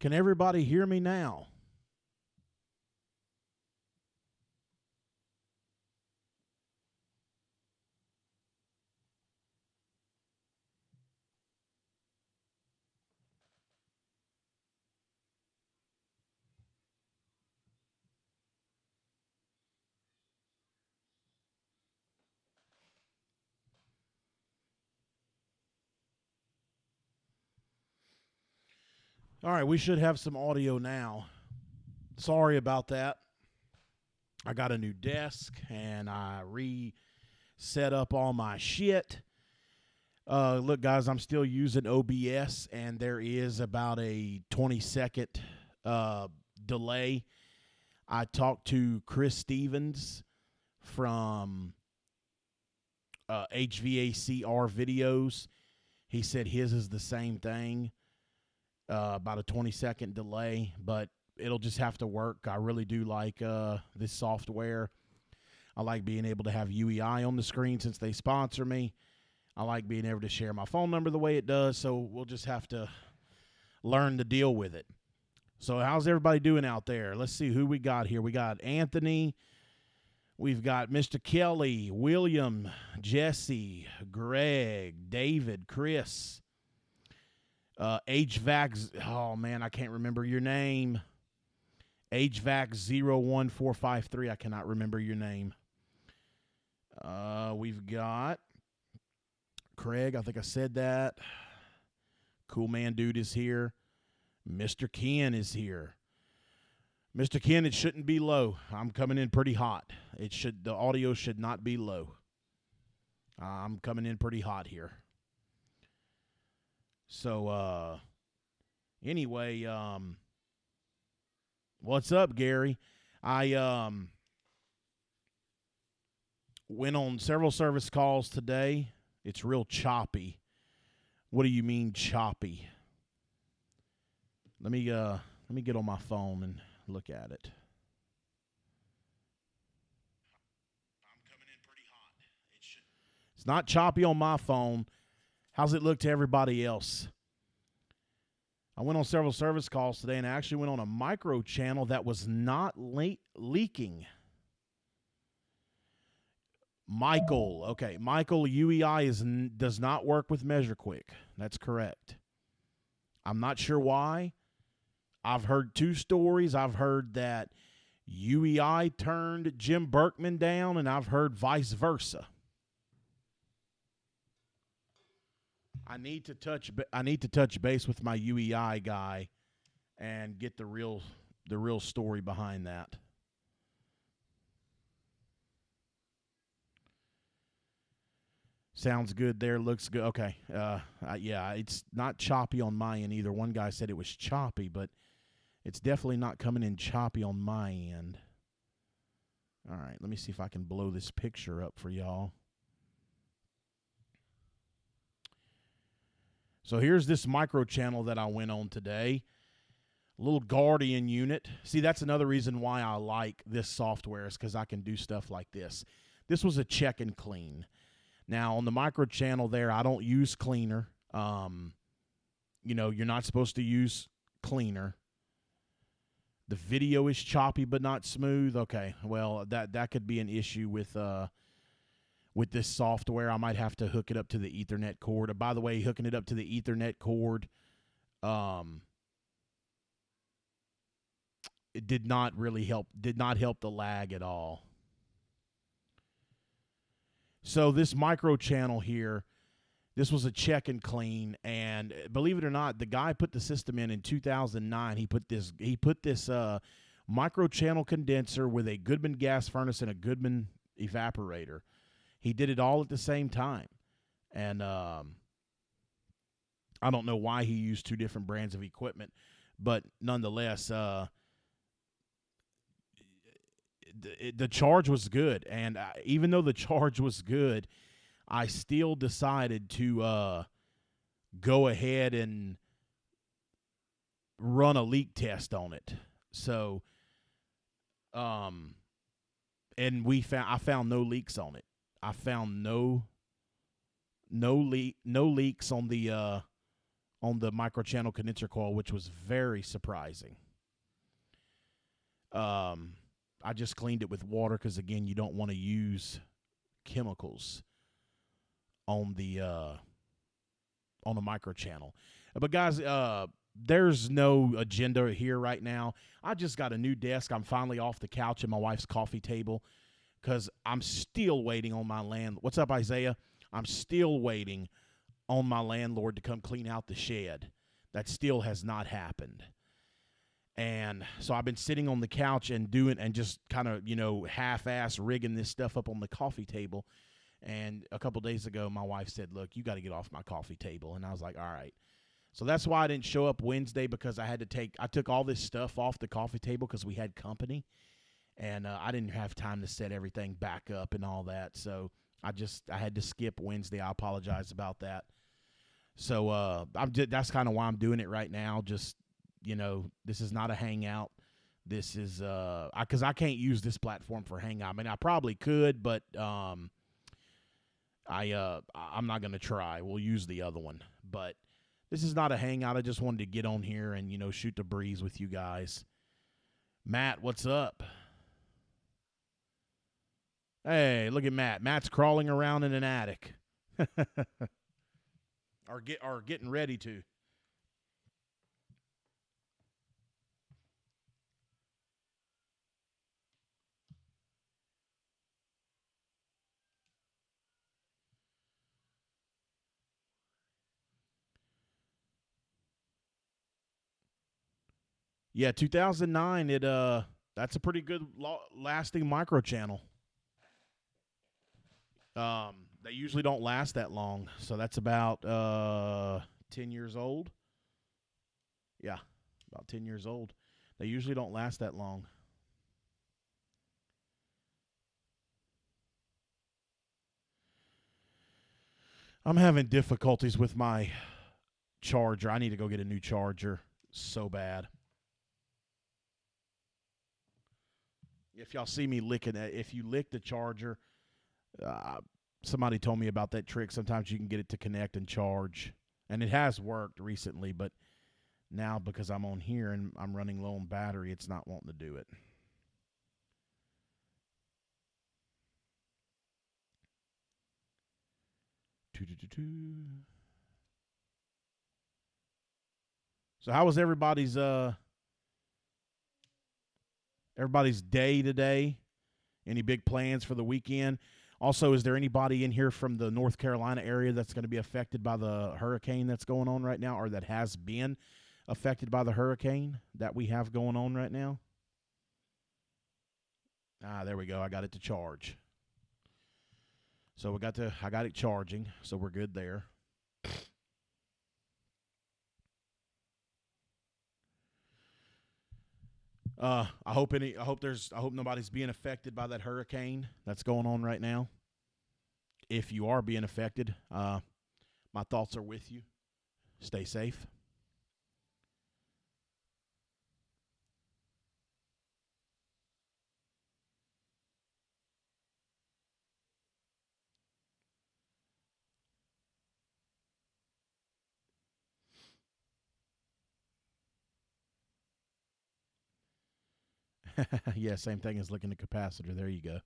Can everybody hear me now? All right, we should have some audio now. Sorry about that. I got a new desk and I reset up all my shit. Look, guys, I'm still using OBS, and there is about a 20-second delay. I talked to Chris Stevens from HVACR videos. He said his is the same thing, about a 20-second delay, but it'll just have to work. I really do like this software. I like being able to have UEI on the screen since they sponsor me. I like being able to share my phone number the way it does, so we'll just have to learn to deal with it. So how's everybody doing out there? Let's see who we got here. We got Anthony. We've got Mr. Kelly, William, Jesse, Greg, David, Chris, HVAC. Oh, man, I can't remember your name. HVAC 01453. I cannot remember your name. We've got Craig. I think I said that. Cool Man Dude is here. Mr. Ken is here. Mr. Ken, it shouldn't be low. I'm coming in pretty hot. The audio should not be low. I'm coming in pretty hot here. So, anyway, what's up, Gary? I went on several service calls today. It's real choppy. What do you mean choppy? Let me get on my phone and look at it. I'm coming in pretty hot. It's not choppy on my phone. How's it look to everybody else? I went on several service calls today, and I actually went on a micro channel that was not leaking. Michael, okay. Michael, UEI does not work with MeasureQuick. That's correct. I'm not sure why. I've heard two stories. I've heard that UEI turned Jim Berkman down, and I've heard vice versa. I need to touch base with my UEI guy and get the real story behind that. Sounds good there. Looks good. Okay. Yeah, it's not choppy on my end either. One guy said it was choppy, but it's definitely not coming in choppy on my end. All right, let me see if I can blow this picture up for y'all. So here's this micro channel that I went on today. A little Guardian unit. See, that's another reason why I like this software, is because I can do stuff like this. This was a check and clean. Now, on the micro channel there, I don't use cleaner. You're not supposed to use cleaner. The video is choppy but not smooth. Okay, well, that could be an issue with this software. I might have to hook it up to the Ethernet cord. By the way, hooking it up to the Ethernet cord, it did not really help. Did not help the lag at all. So this micro channel here, this was a check and clean, and believe it or not, the guy put the system in 2009. He put this micro channel condenser with a Goodman gas furnace and a Goodman evaporator. He did it all at the same time, and I don't know why he used two different brands of equipment, but nonetheless, the charge was good, and even though the charge was good, I still decided to go ahead and run a leak test on it. So, and I found no leaks on it. I found no leaks on the on the microchannel condenser coil, which was very surprising. I just cleaned it with water because, again, you don't want to use chemicals on the microchannel. But guys, there's no agenda here right now. I just got a new desk. I'm finally off the couch at my wife's coffee table because I'm still waiting on my landlord. What's up, Isaiah? I'm still waiting on my landlord to come clean out the shed. That still has not happened. And so I've been sitting on the couch and just kind of, half-ass rigging this stuff up on the coffee table. And a couple days ago, my wife said, look, you got to get off my coffee table. And I was like, all right. So that's why I didn't show up Wednesday, because I took all this stuff off the coffee table because we had company. And I didn't have time to set everything back up and all that. So I had to skip Wednesday. I apologize about that. So that's kind of why I'm doing it right now. Just, this is not a hangout. This is because I can't use this platform for hangout. I mean, I probably could, but I'm not going to try. We'll use the other one. But this is not a hangout. I just wanted to get on here and, shoot the breeze with you guys. Matt, what's up? Hey, look at Matt. Matt's crawling around in an attic. or getting ready to. Yeah, 2009, that's a pretty good lasting microchannel. They usually don't last that long, so that's about 10 years old. Yeah, about 10 years old. They usually don't last that long. I'm having difficulties with my charger. I need to go get a new charger so bad. If y'all see me licking it, if you lick the charger, somebody told me about that trick. Sometimes you can get it to connect and charge. And it has worked recently, but now because I'm on here and I'm running low on battery, it's not wanting to do it. So how was everybody's day today? Any big plans for the weekend? Also, is there anybody in here from the North Carolina area that's going to be affected by the hurricane that's going on right now, or that has been affected by the hurricane that we have going on right now? There we go. I got it to charge. So I got it charging, so we're good there. I hope nobody's being affected by that hurricane that's going on right now. If you are being affected, my thoughts are with you. Stay safe. Yeah, same thing as looking at capacitor. There you go.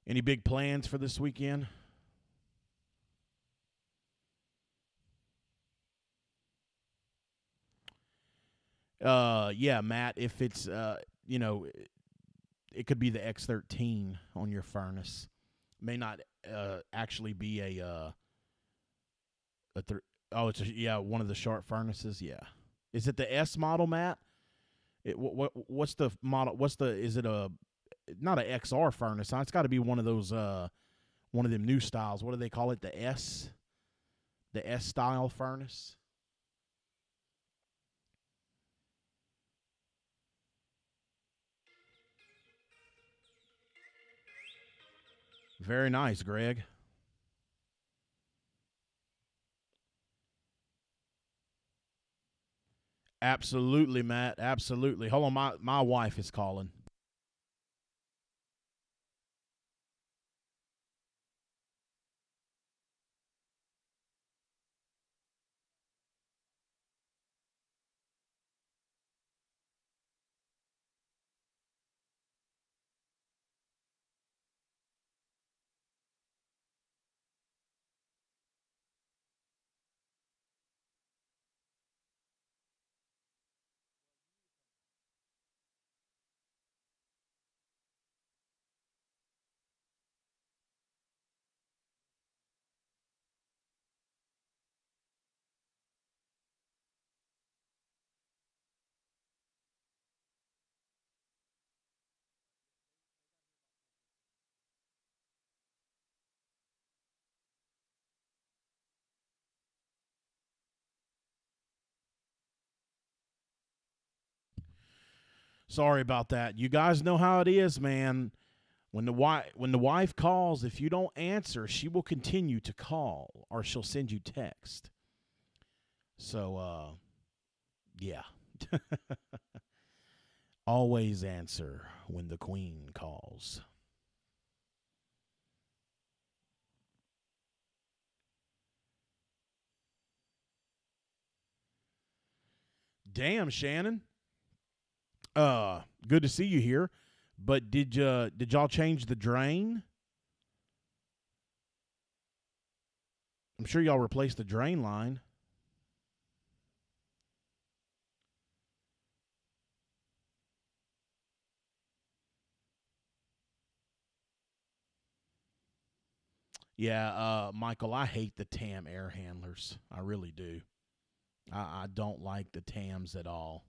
Any big plans for this weekend? Yeah, Matt, if it's it could be the X13 on your furnace. May not actually be it's one of the Sharp furnaces. Yeah, is it the S model, Matt? What's the model? Is it not a XR furnace? It's got to be one of those one of them new styles. What do they call it? The S style furnace. Very nice, Greg. Absolutely, Matt. Absolutely. Hold on, my wife is calling. Sorry about that. You guys know how it is, man. When the wife calls, if you don't answer, she will continue to call or she'll send you text. So yeah. Always answer when the queen calls. Damn, Shannon. Good to see you here. But did y'all change the drain? I'm sure y'all replaced the drain line. Yeah, Michael, I hate the TAM air handlers. I really do. I don't like the TAMs at all.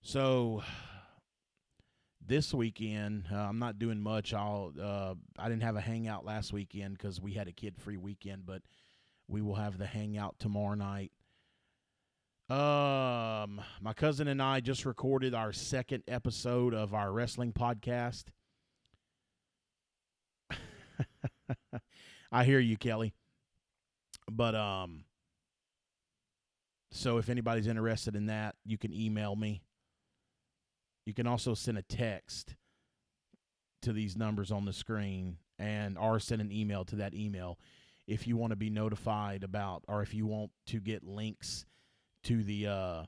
So this weekend, I'm not doing much. I didn't have a hangout last weekend because we had a kid-free weekend, but we will have the hangout tomorrow night. My cousin and I just recorded our second episode of our wrestling podcast. I hear you, Kelly. But so if anybody's interested in that, you can email me. You can also send a text to these numbers on the screen or send an email to that email if you want to be notified about or if you want to get links to the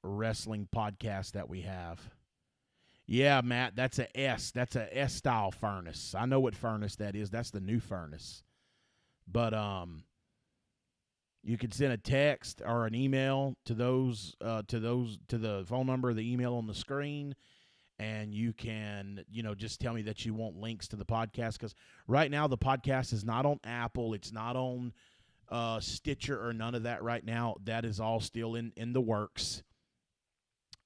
wrestling podcast that we have. Yeah, Matt, that's a S. That's a S style furnace. I know what furnace that is. That's the new furnace. But you can send a text or an email to the phone number, the email on the screen, and you can just tell me that you want links to the podcast because right now the podcast is not on Apple, it's not on Stitcher or none of that right now. That is all still in the works,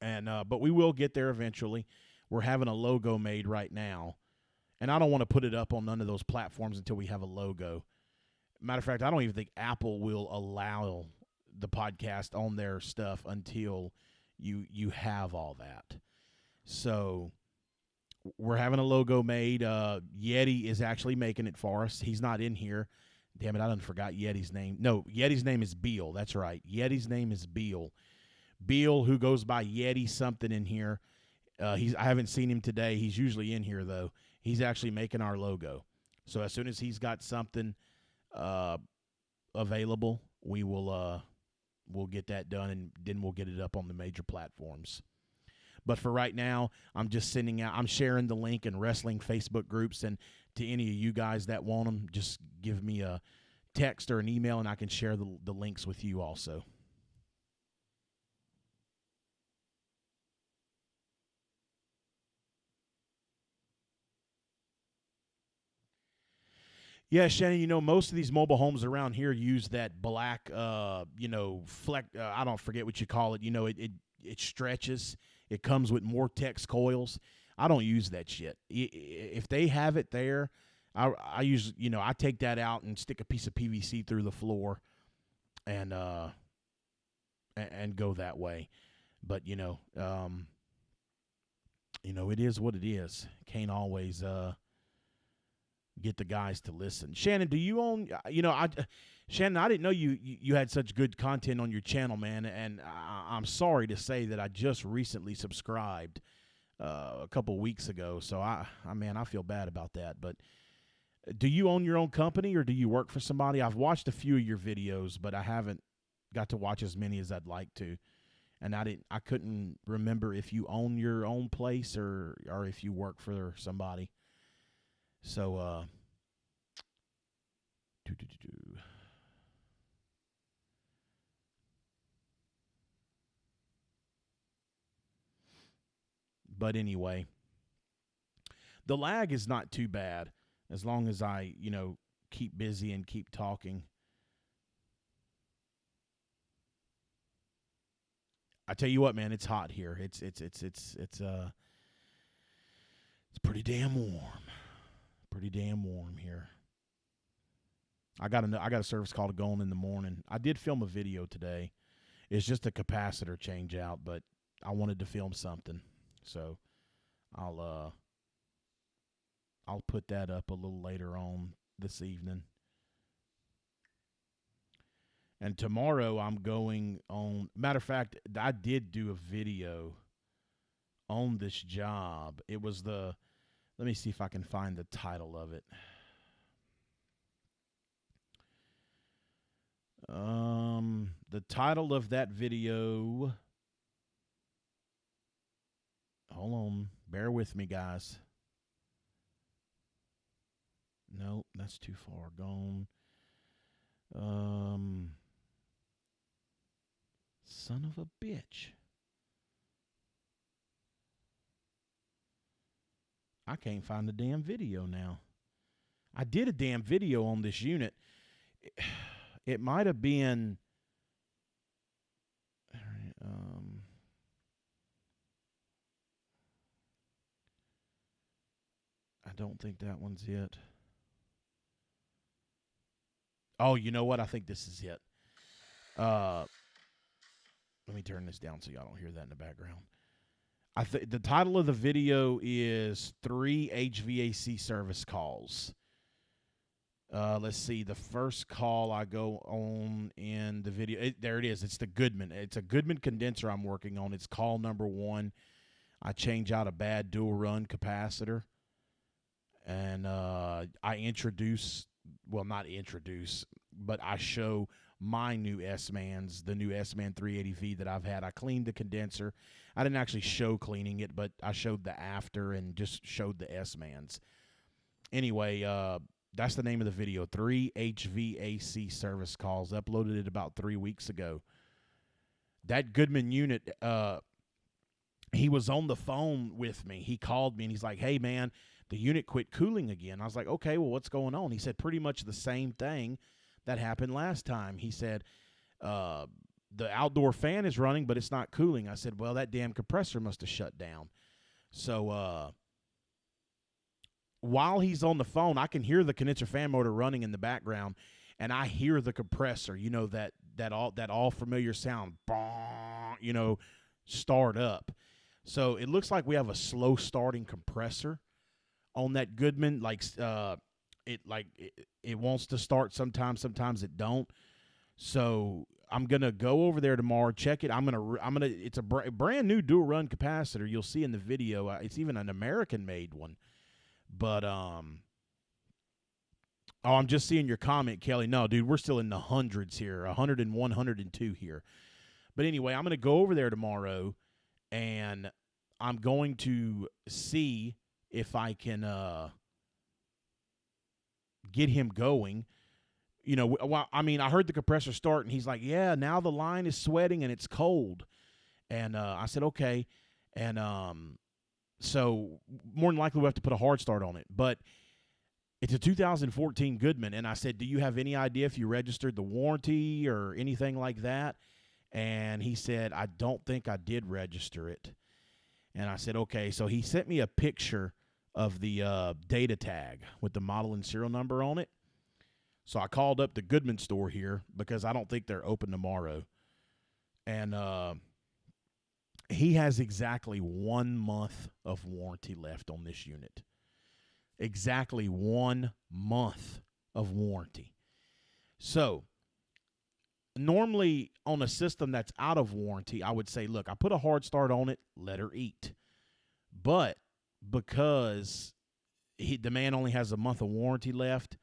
and but we will get there eventually. We're having a logo made right now, and I don't want to put it up on none of those platforms until we have a logo. Matter of fact, I don't even think Apple will allow the podcast on their stuff until you have all that. So we're having a logo made. Yeti is actually making it for us. He's not in here. Damn it, I done forgot Yeti's name. No, Yeti's name is Beal. That's right. Yeti's name is Beal. Beal, who goes by Yeti something in here. I haven't seen him today. He's usually in here, though. He's actually making our logo. So as soon as he's got something available, we'll get that done, and then we'll get it up on the major platforms. But for right now, I'm sharing the link in wrestling Facebook groups, and to any of you guys that want them, just give me a text or an email, and I can share the links with you also. Yeah, Shannon, most of these mobile homes around here use that black, fleck. I don't forget what you call it. It stretches. It comes with more Tex coils. I don't use that shit. If they have it there, I use, I take that out and stick a piece of PVC through the floor and go that way. But, it is what it is. Can't always get the guys to listen. Shannon, do you own? Shannon, I didn't know you had such good content on your channel, man. And I'm sorry to say that I just recently subscribed a couple weeks ago. So I feel bad about that. But do you own your own company or do you work for somebody? I've watched a few of your videos, but I haven't got to watch as many as I'd like to. And I couldn't remember if you own your own place or if you work for somebody. So, but anyway, the lag is not too bad as long as I, keep busy and keep talking. I tell you what, man, it's hot here. It's pretty damn warm. Pretty damn warm here. I got a service call to go on in the morning. I did film a video today, It's just a capacitor change out, but I wanted to film something, so I'll put that up a little later on this evening. And tomorrow I'm going on. Matter of fact, I did do a video on this job. It was let me see if I can find the title of it. The title of that video. Hold on. Bear with me, guys. Nope, that's too far gone. Son of a bitch. I can't find the damn video now. I did a damn video on this unit. It might have been. I don't think that one's it. Oh, you know what? I think this is it. Let me turn this down so y'all don't hear that in the background. The title of the video is 3 HVAC service calls. Let's see. The first call I go on in the video, there it is. It's the Goodman. It's a Goodman condenser I'm working on. It's call number 1. I change out a bad dual run capacitor, and I introduce. Well, not introduce, but I show my new S-Mans, the new S-Man 380V that I've had. I cleaned the condenser. I didn't actually show cleaning it, but I showed the after and just showed the S-Mans. Anyway, that's the name of the video, 3 HVAC service calls. Uploaded it about 3 weeks ago. That Goodman unit, he was on the phone with me. He called me, and he's like, hey, man, the unit quit cooling again. I was like, okay, well, what's going on? He said pretty much the same thing that happened last time. He said the outdoor fan is running, but it's not cooling. I said, well, that damn compressor must have shut down. So while he's on the phone, I can hear the condenser fan motor running in the background, and I hear the compressor, you know, that all familiar sound, you know, start up. So it looks like we have a slow starting compressor on that Goodman. It wants to start sometimes it don't. So I'm gonna go over there tomorrow, check it. It's a brand new dual run capacitor. You'll see in the video. It's even an American made one. But I'm just seeing your comment, Kelly. No, dude, we're still in the hundreds here, 101, 102 here. But anyway, I'm gonna go over there tomorrow, and I'm going to see if I can get him going. You know, well, I mean, I heard the compressor start, and he's like, yeah, now the line is sweating and it's cold. And I said, okay. And so more than likely we'll have to put a hard start on it. But it's a 2014 Goodman. And I said, do you have any idea if you registered the warranty or anything like that? And he said, I don't think I did register it. And I said, okay. So he sent me a picture of the data tag with the model and serial number on it. So I called up the Goodman store here because I don't think they're open tomorrow. And he has exactly 1 month of warranty left on this unit. Exactly 1 month of warranty. So normally on a system that's out of warranty, I would say, look, I put a hard start on it, let her eat. But because the man only has a month of warranty left,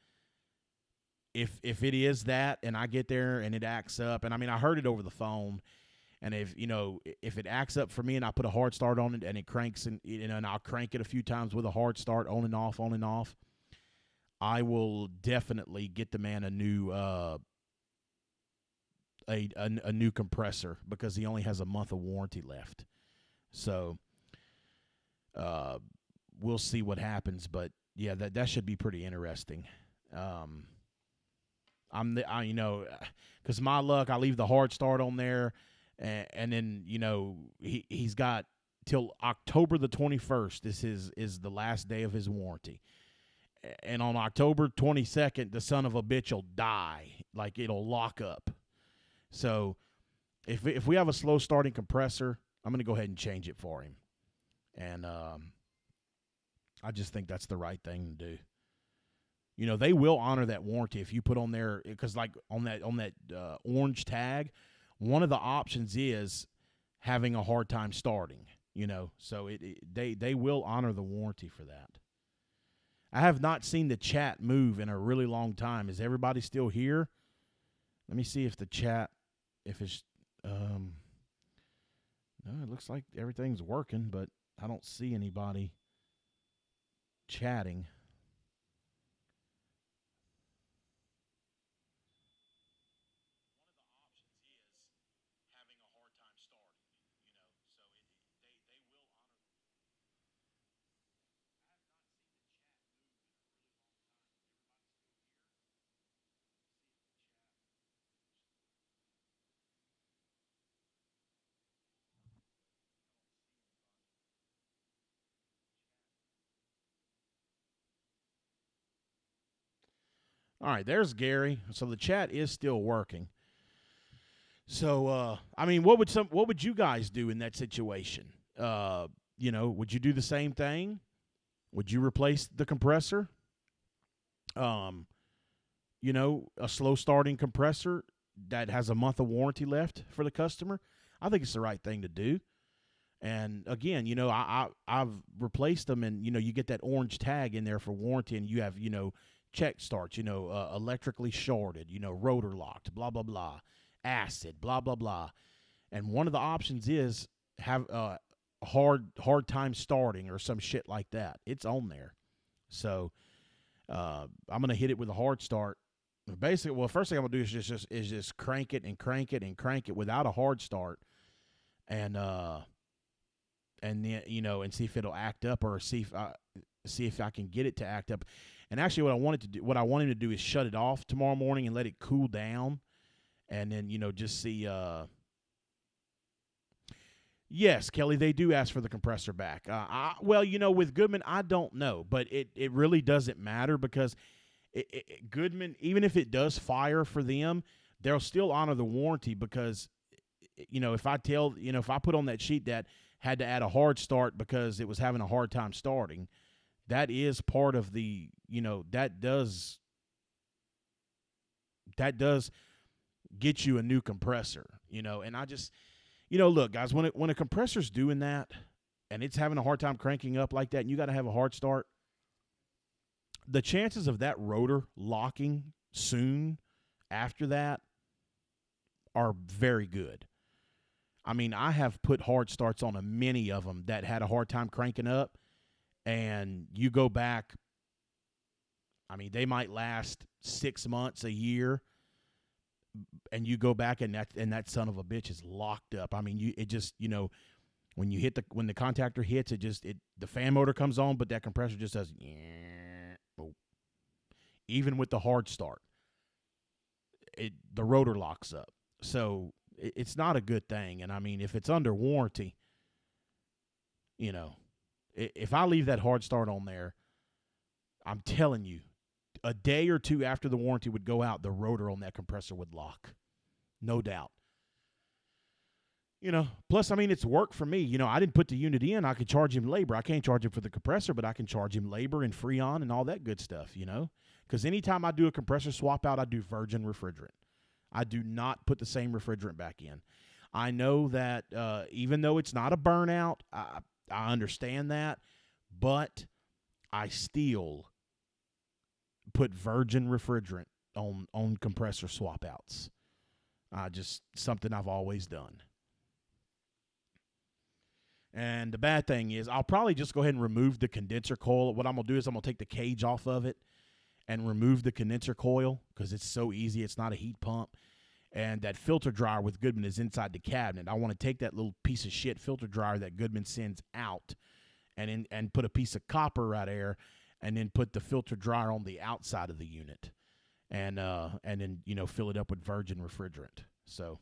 if it is that and I get there and it acts up, and I mean, I heard it over the phone, and if it acts up for me and I put a hard start on it and it cranks, and I'll crank it a few times with a hard start, on and off, I will definitely get the man a new a new compressor because he only has a month of warranty left. So we'll see what happens, but yeah, that should be pretty interesting. Because my luck, I leave the hard start on there, and then he's got till October the 21st. This is the last day of his warranty, and on October 22nd, the son of a bitch will die, like it'll lock up. So If we have a slow starting compressor, I'm going to go ahead and change it for him. And I just think that's the right thing to do. You know, they will honor that warranty if you put on there, because like on that orange tag, one of the options is having a hard time starting. You know, so they will honor the warranty for that. I have not seen the chat move in a really long time. Is everybody still here? Let me see if the chat, if it's, no, it looks like everything's working, but I don't see anybody chatting. All right, there's Gary. So the chat is still working. So I mean, what would you guys do in that situation? You know, would you do the same thing? Would you replace the compressor? Um, you know, a slow starting compressor that has a month of warranty left for the customer. I think it's the right thing to do. And again, you know, I've replaced them, and you know, you get that orange tag in there for warranty, and you have, you know, check starts, you know, electrically shorted, you know, rotor locked, blah blah blah, acid, blah blah blah. And one of the options is have hard time starting or some shit like that. It's on there. So I'm gonna hit it with a hard start. Basically, well, first thing I'm gonna do is just crank it and crank it and crank it without a hard start, and then, you know, and see if it'll act up, or see if I can get it to act up. And actually, what I want him to do is shut it off tomorrow morning and let it cool down, and then, you know, just see. Yes, Kelly, they do ask for the compressor back. Well, you know, with Goodman, I don't know, but it really doesn't matter, because Goodman, even if it does fire for them, they'll still honor the warranty, because, you know, if I put on that sheet that had to add a hard start because it was having a hard time starting, that is part of the, you know, that does get you a new compressor, you know. And I just, you know, look, guys, when a compressor's doing that and it's having a hard time cranking up like that, and you got to have a hard start, the chances of that rotor locking soon after that are very good. I mean, I have put hard starts on many of them that had a hard time cranking up, and you go back, I mean, they might last 6 months, a year, and you go back and that son of a bitch is locked up. I mean, it just, you know, when the contactor hits, the fan motor comes on, but that compressor just does, even with the hard start, the rotor locks up. So it's not a good thing. And I mean, if it's under warranty, you know, if I leave that hard start on there, I'm telling you, a day or two after the warranty would go out, the rotor on that compressor would lock. No doubt. You know, plus, I mean, it's work for me. You know, I didn't put the unit in. I could charge him labor. I can't charge him for the compressor, but I can charge him labor and Freon and all that good stuff, you know. Because anytime I do a compressor swap out, I do virgin refrigerant. I do not put the same refrigerant back in. I know that even though it's not a burnout, I understand that, but I still put virgin refrigerant on compressor swap outs. Just something I've always done. And the bad thing is, I'll probably just go ahead and remove the condenser coil. What I'm going to do is I'm going to take the cage off of it and remove the condenser coil, because it's so easy. It's not a heat pump. And that filter dryer with Goodman is inside the cabinet. I want to take that little piece of shit filter dryer that Goodman sends out and put a piece of copper right there, and then put the filter dryer on the outside of the unit, and then, you know, fill it up with virgin refrigerant. So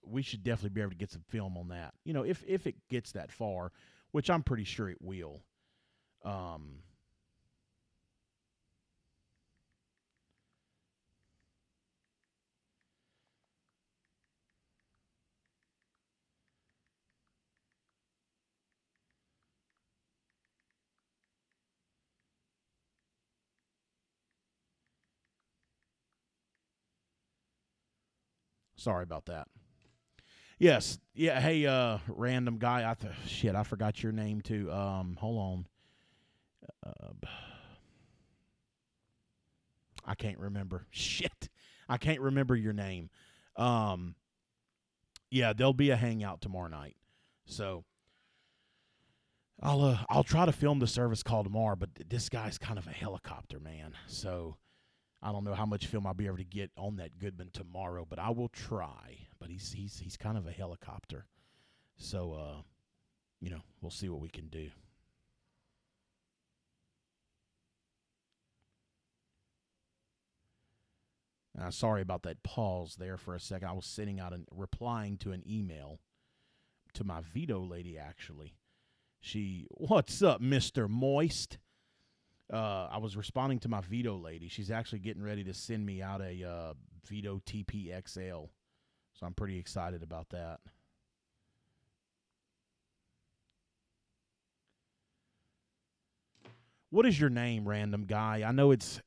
we should definitely be able to get some film on that, you know, if it gets that far, which I'm pretty sure it will. Sorry about that. Yes. Yeah. Hey, random guy. I forgot your name too. Hold on. I can't remember. Shit. I can't remember your name. Yeah, there'll be a hangout tomorrow night. So I'll try to film the service call tomorrow, but this guy's kind of a helicopter, man. So I don't know how much film I'll be able to get on that Goodman tomorrow, but I will try. But he's kind of a helicopter. So we'll see what we can do. Sorry about that pause there for a second. I was sending out and replying to an email to my veto lady, actually. What's up, Mr. Moist? I was responding to my veto lady. She's actually getting ready to send me out a Veto TPXL. So I'm pretty excited about that. What is your name, random guy? I know it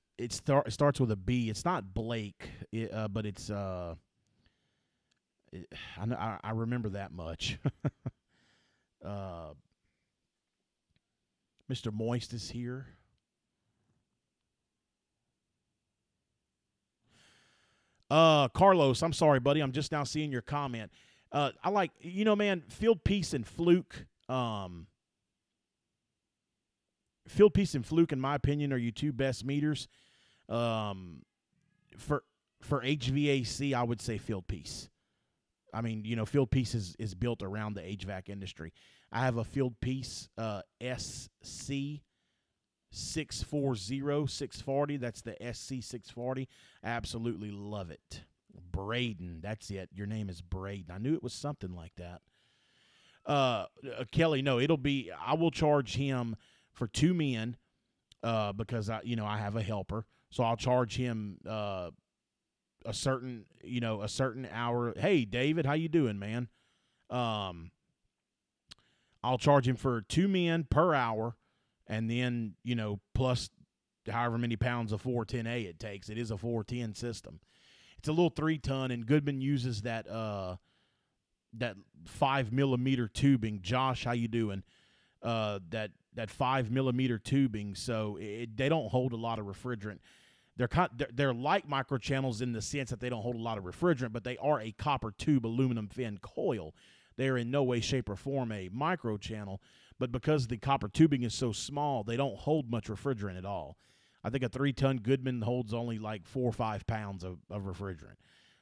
starts with a B. It's not Blake, but it's I remember that much. Mr. Moist is here. Carlos, I'm sorry, buddy. I'm just now seeing your comment. I like, man, Field Peace and Fluke. Field Peace and Fluke, in my opinion, are your two best meters. For HVAC, I would say Field Peace. I mean, Field Peace is built around the HVAC industry. I have a Field Peace SC 640. That's the SC 640. I absolutely love it. Braden, that's it. Your name is Braden. I knew it was something like that. Kelly, no, I will charge him for 2 men because I have a helper. So I'll charge him a certain hour. Hey, David, how you doing, man? I'll charge him for 2 men per hour, and then, plus however many pounds of 410A it takes. It is a 410 system. It's a little 3-ton, and Goodman uses that 5mm tubing. Josh, how you doing? That 5mm tubing, so they don't hold a lot of refrigerant. They're like microchannels in the sense that they don't hold a lot of refrigerant, but they are a copper tube aluminum fin coil. They're in no way, shape, or form a microchannel, but because the copper tubing is so small, they don't hold much refrigerant at all. I think a 3-ton Goodman holds only like 4 or 5 pounds of refrigerant.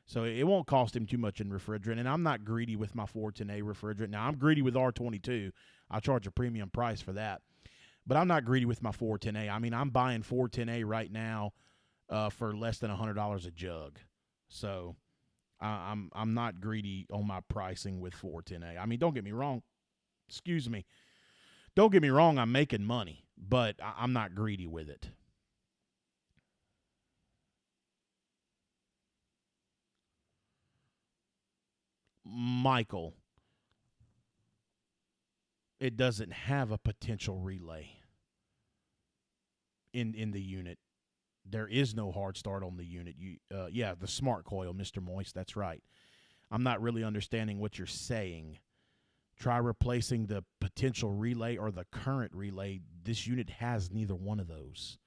So it won't cost him too much in refrigerant, and I'm not greedy with my 410A refrigerant. Now, I'm greedy with R22. I'll charge a premium price for that. But I'm not greedy with my 410A. I mean, I'm buying 410A right now for less than $100 a jug. So I'm not greedy on my pricing with 410A. I mean, don't get me wrong. Excuse me. Don't get me wrong, I'm making money, but I'm not greedy with it. Michael, it doesn't have a potential relay in the unit. There is no hard start on the unit. The smart coil, Mr. Moist, that's right. I'm not really understanding what you're saying. Try replacing the potential relay or the current relay. This unit has neither one of those.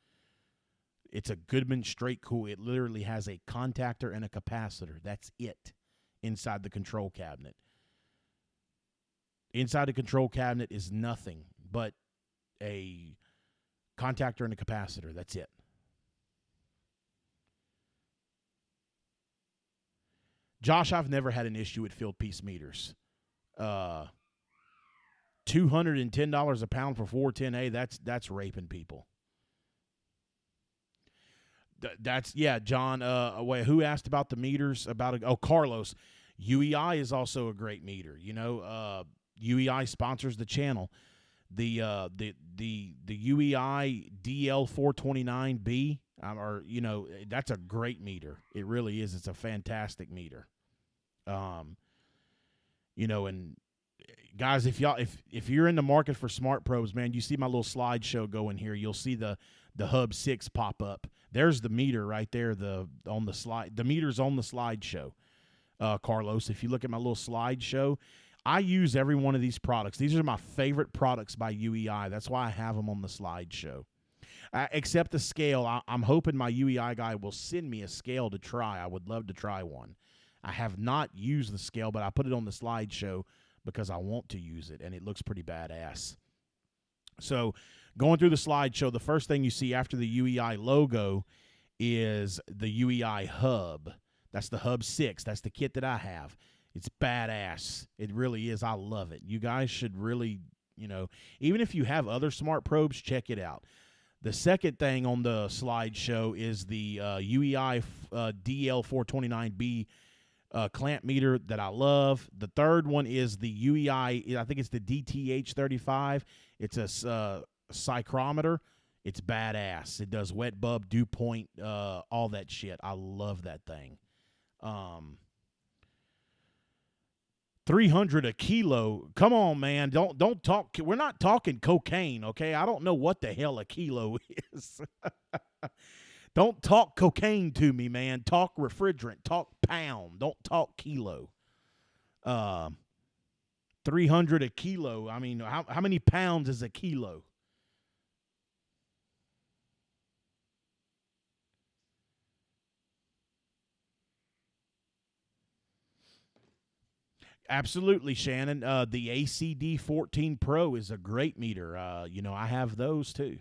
It's a Goodman straight cool. It literally has a contactor and a capacitor. That's it inside the control cabinet. Inside the control cabinet is nothing but a contactor and a capacitor. That's it. Josh, I've never had an issue with Field Peace meters. $210 a pound for 410A, that's raping people. John. Who asked about the meters? Carlos. UEI is also a great meter. UEI sponsors the channel. The UEI DL429B, that's a great meter. It really is. It's a fantastic meter. And guys, if you're in the market for smart probes, man, you see my little slideshow going here. You'll see the Hub 6 pop up. There's the meter right there. On the slide, the meter's on the slideshow. Carlos. If you look at my little slideshow, I use every one of these products. These are my favorite products by UEI. That's why I have them on the slideshow. Except the scale. I'm hoping my UEI guy will send me a scale to try. I would love to try one. I have not used the scale, but I put it on the slideshow because I want to use it, and it looks pretty badass. So going through the slideshow, the first thing you see after the UEI logo is the UEI hub. That's the Hub 6. That's the kit that I have. It's badass. It really is. I love it. You guys should really, even if you have other smart probes, check it out. The second thing on the slideshow is the UEI DL429B clamp meter that I love. The third one is the UEI, I think it's the DTH35. It's a psychrometer. It's badass. It does wet bub, dew point, all that shit. I love that thing. 300 a kilo. Come on, man. Don't talk. We're not talking cocaine, okay? I don't know what the hell a kilo is. Don't talk cocaine to me, man. Talk refrigerant. Talk pound. Don't talk kilo. 300 a kilo. I mean, how many pounds is a kilo? Absolutely, Shannon. The ACD 14 Pro is a great meter. I have those too.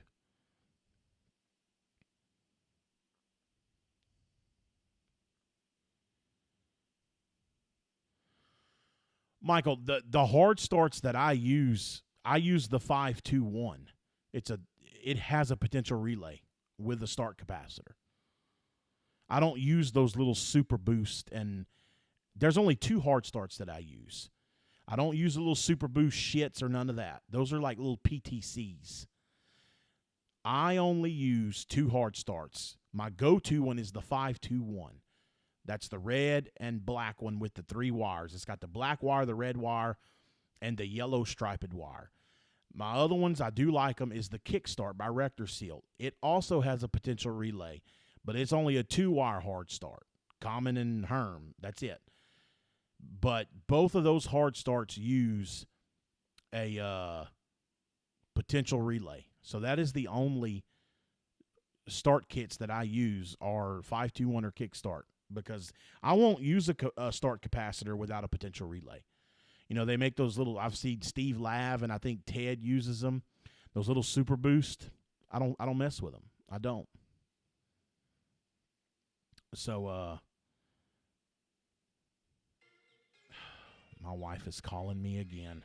Michael, the hard starts that I use the 521. It has a potential relay with a start capacitor. I don't use those little super boost, and there's only 2 hard starts that I use. I don't use the little super boost shits or none of that. Those are like little PTCs. I only use 2 hard starts. My go-to one is the 521. That's the red and black one with the 3 wires. It's got the black wire, the red wire, and the yellow striped wire. My other ones, I do like them, is the Kickstart by Rector Seal. It also has a potential relay, but it's only a 2-wire hard start. Common and Herm. That's it. But both of those hard starts use a potential relay. So that is the only start kits that I use are 521 or Kickstart, because I won't use a start capacitor without a potential relay. They make those little, I've seen Steve Lav and I think Ted uses them, those little super boost. I don't mess with them. I don't. So my wife is calling me again.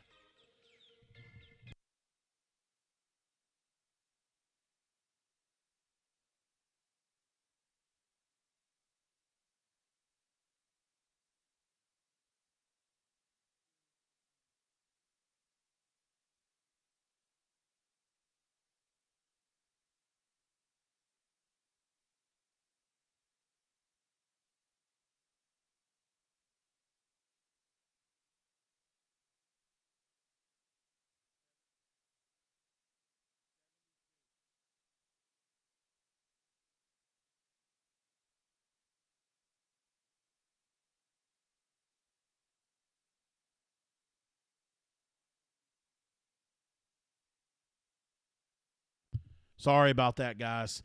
Sorry about that, guys.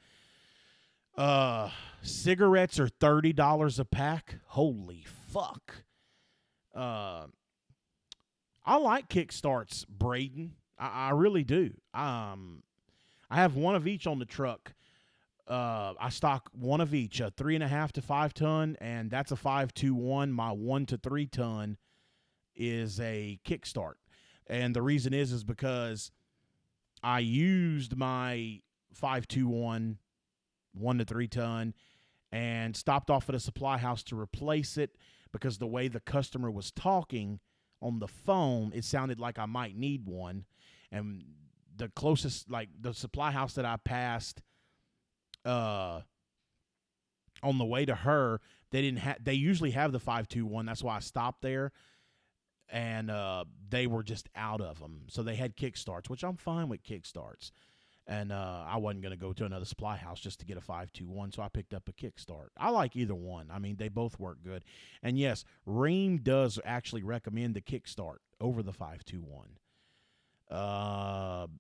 Cigarettes are $30 a pack. Holy fuck. I like Kickstarts, Braden. I really do. I have one of each on the truck. I stock one of each, a 3.5 to 5 ton, and that's a 521. My 1 to 3 ton is a Kickstart, and the reason is because I used my 521 1 to 3 ton and stopped off at a supply house to replace it, because the way the customer was talking on the phone, it sounded like I might need one. And the closest, like the supply house that I passed on the way to her, they usually have the 521. That's why I stopped there. And they were just out of them. So they had Kickstarts, which I'm fine with Kickstarts. And I wasn't going to go to another supply house just to get a 521, so I picked up a Kickstart. I like either one. I mean, they both work good. And yes, Rheem does actually recommend the Kickstart over the 521.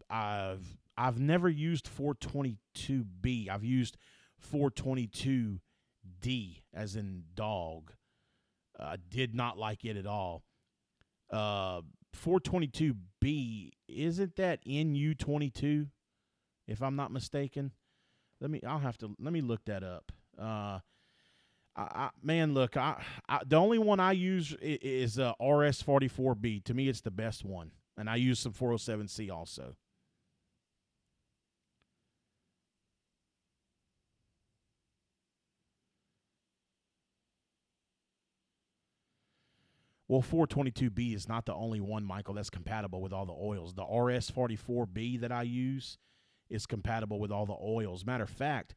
I've never used 422B. I've used 422D, as in dog. I did not like it at all. 422B, isn't that NU22? If I'm not mistaken. Let me look that up. The only one I use is RS44B. To me, it's the best one, and I use some 407C also. Well, 422B is not the only one, Michael, that's compatible with all the oils. The RS44B that I use is compatible with all the oils. Matter of fact,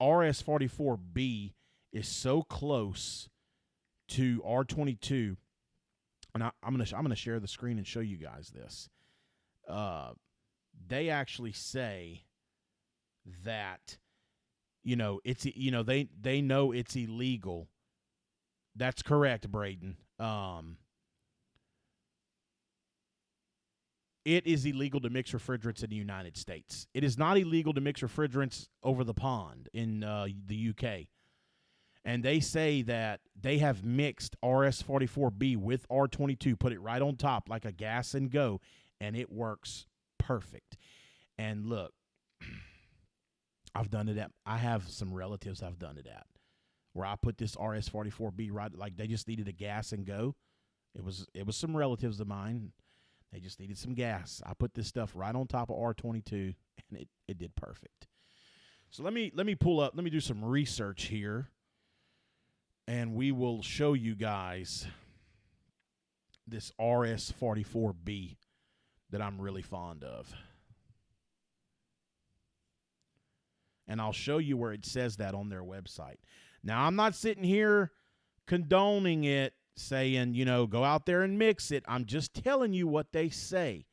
RS44B is so close to R22, and I'm gonna share the screen and show you guys this. They actually say that they know it's illegal. That's correct, Braden. It is illegal to mix refrigerants in the United States. It is not illegal to mix refrigerants over the pond in the UK. And they say that they have mixed RS44B with R22, put it right on top like a gas and go, and it works perfect. And look, I've done it at, I have some relatives I've done it at, where I put this RS44B right, like they just needed a gas and go. It was some relatives of mine. They just needed some gas. I put this stuff right on top of R22, and it did perfect. So let me do some research here, and we will show you guys this RS44B that I'm really fond of. And I'll show you where it says that on their website. Now, I'm not sitting here condoning it, saying, go out there and mix it. I'm just telling you what they say.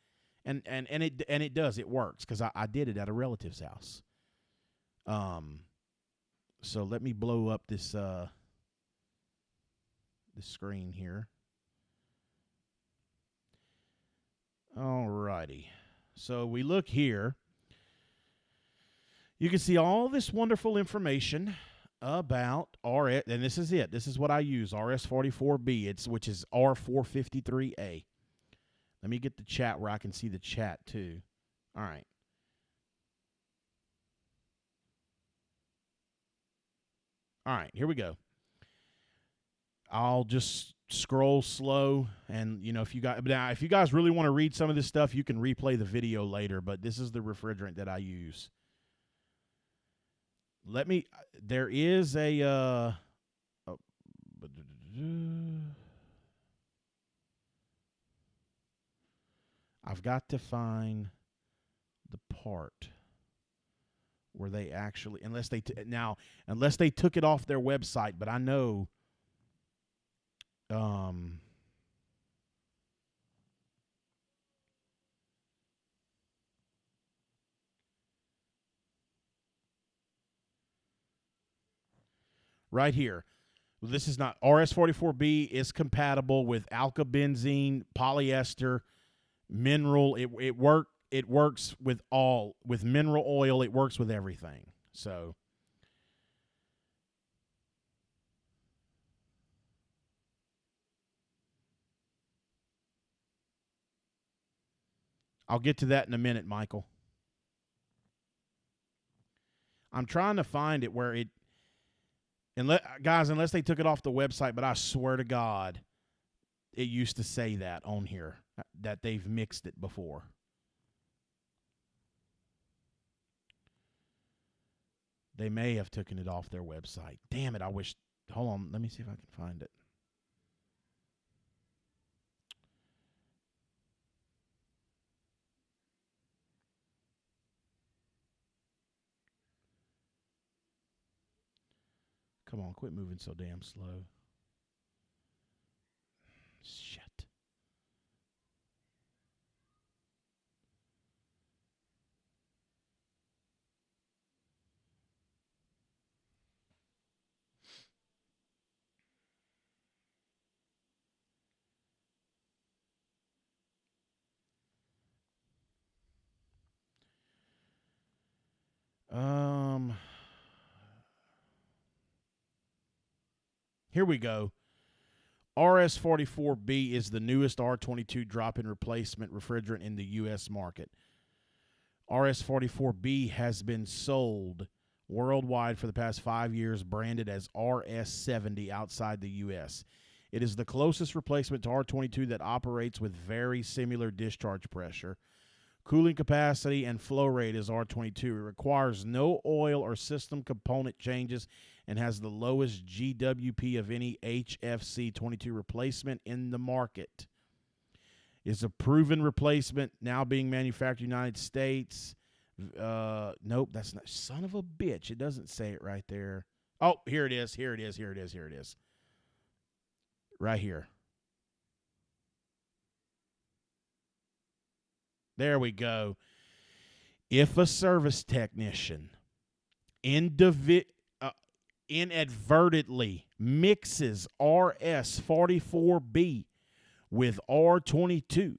And it does. It works, because I did it at a relative's house. So let me blow up this screen here. All righty. So we look here. You can see all this wonderful information about RS, and this is it. This is what I use, RS44B, which is R453A. Let me get the chat where I can see the chat too. All right. All right, here we go. I'll just scroll slow, and if you guys really want to read some of this stuff, you can replay the video later, but this is the refrigerant that I use. There is I've got to find the part where they actually, unless they took it off their website, but I know right here. This is not RS44B is compatible with alkybenzene, polyester, mineral. It works with mineral oil. It works with everything. So I'll get to that in a minute, Michael. I'm trying to find it where unless they took it off the website, but I swear to God, it used to say that on here, that they've mixed it before. They may have taken it off their website. Damn it, I wish. Hold on, let me see if I can find it. Come on, quit moving so damn slow. Shit. Here we go. RS44B is the newest R22 drop-in replacement refrigerant in the U.S. market. RS44B has been sold worldwide for the past 5 years, branded as RS70 outside the U.S. It is the closest replacement to R22 that operates with very similar discharge pressure, cooling capacity, and flow rate as R22. It requires no oil or system component changes and has the lowest GWP of any HFC 22 replacement in the market. It's a proven replacement now being manufactured in the United States. Nope, that's not. Son of a bitch. It doesn't say it right there. Oh, here it is. Here it is. Here it is. Here it is. Right here. There we go. If a service technician inadvertently mixes RS44B with R22,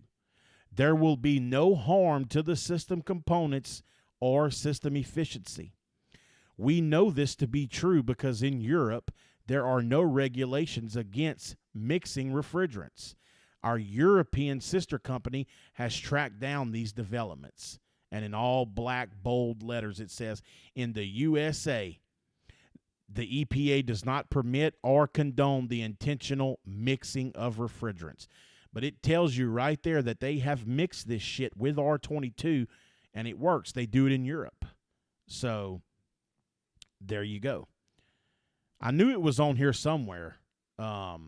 there will be no harm to the system components or system efficiency. We know this to be true because in Europe, there are no regulations against mixing refrigerants. Our European sister company has tracked down these developments. And in all black, bold letters, it says, in the USA, the EPA does not permit or condone the intentional mixing of refrigerants. But it tells you right there that they have mixed this shit with R22, and it works. They do it in Europe. So there you go. I knew it was on here somewhere. I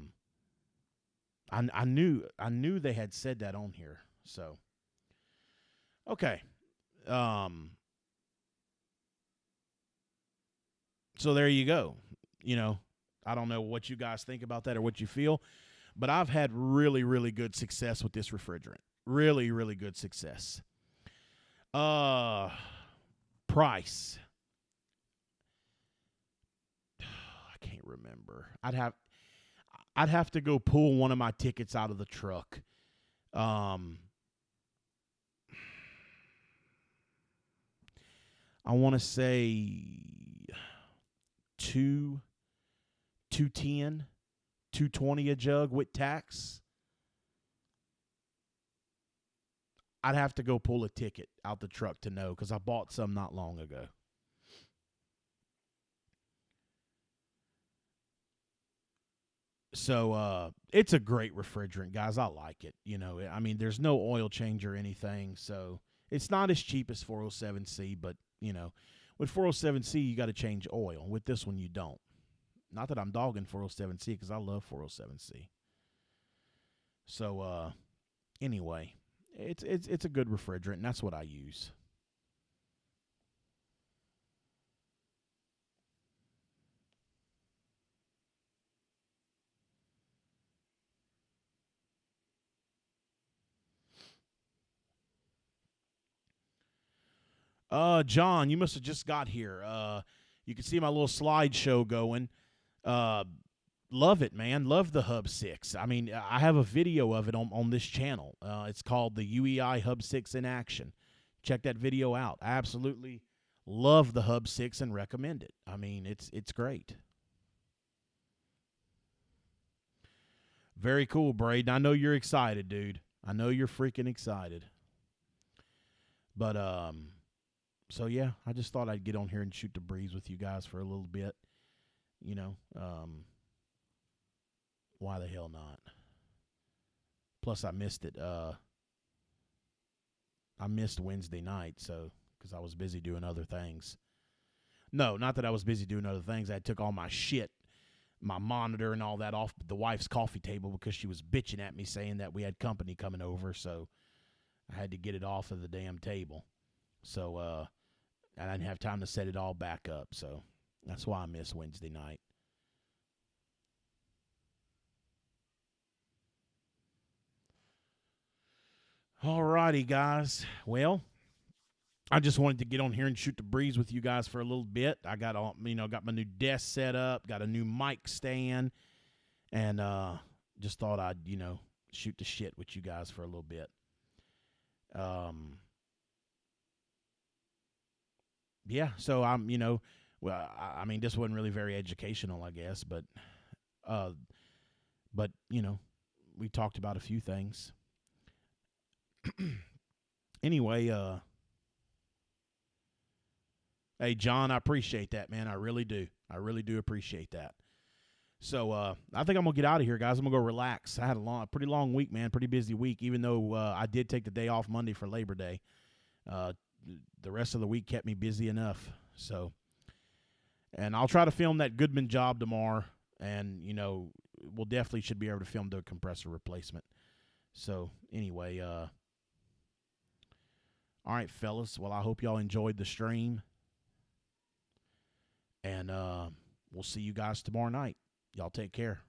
knew they had said that on here. So okay. So there you go. You know, I don't know what you guys think about that or what you feel, but I've had really, really good success with this refrigerant. Really, really good success. Price. I can't remember. I'd have to go pull one of my tickets out of the truck. I want to say 210, 220 a jug with tax. I'd have to go pull a ticket out the truck to know because I bought some not long ago. So it's a great refrigerant, guys. I like it. You know, I mean, there's no oil change or anything, so it's not as cheap as 407C, but, you know, with 407C, you got to change oil. With this one, you don't. Not that I'm dogging 407C because I love 407C. So anyway, it's a good refrigerant, and that's what I use. John, you must have just got here. You can see my little slideshow going. Love it, man. Love the Hub 6. I mean, I have a video of it on this channel. It's called the UEI Hub 6 in action. Check that video out. I absolutely love the Hub 6 and recommend it. I mean, it's great. Very cool, Braden. I know you're excited, dude. I know you're freaking excited. But so yeah, I just thought I'd get on here and shoot the breeze with you guys for a little bit. You know, why the hell not? Plus, I missed it. I missed Wednesday night, so because I was busy doing other things. No, not that I was busy doing other things. I took all my shit, my monitor and all that off the wife's coffee table because she was bitching at me saying that we had company coming over, so I had to get it off of the damn table. So, I didn't have time to set it all back up, so that's why I missed Wednesday night. All righty, guys. Well, I just wanted to get on here and shoot the breeze with you guys for a little bit. I got all, got my new desk set up, got a new mic stand, and just thought I'd, shoot the shit with you guys for a little bit. Yeah, so I'm, well, I mean, this wasn't really very educational, I guess, but But we talked about a few things. Anyway, hey, John, I appreciate that, man. I really do. I really do appreciate that. So I think I'm going to get out of here, guys. I'm going to go relax. I had a pretty long week, man, pretty busy week, even though I did take the day off Monday for Labor Day. The rest of the week kept me busy enough. So, and I'll try to film that Goodman job tomorrow, and, we'll definitely should be able to film the compressor replacement. So, anyway, all right, fellas. Well, I hope y'all enjoyed the stream. And we'll see you guys tomorrow night. Y'all take care.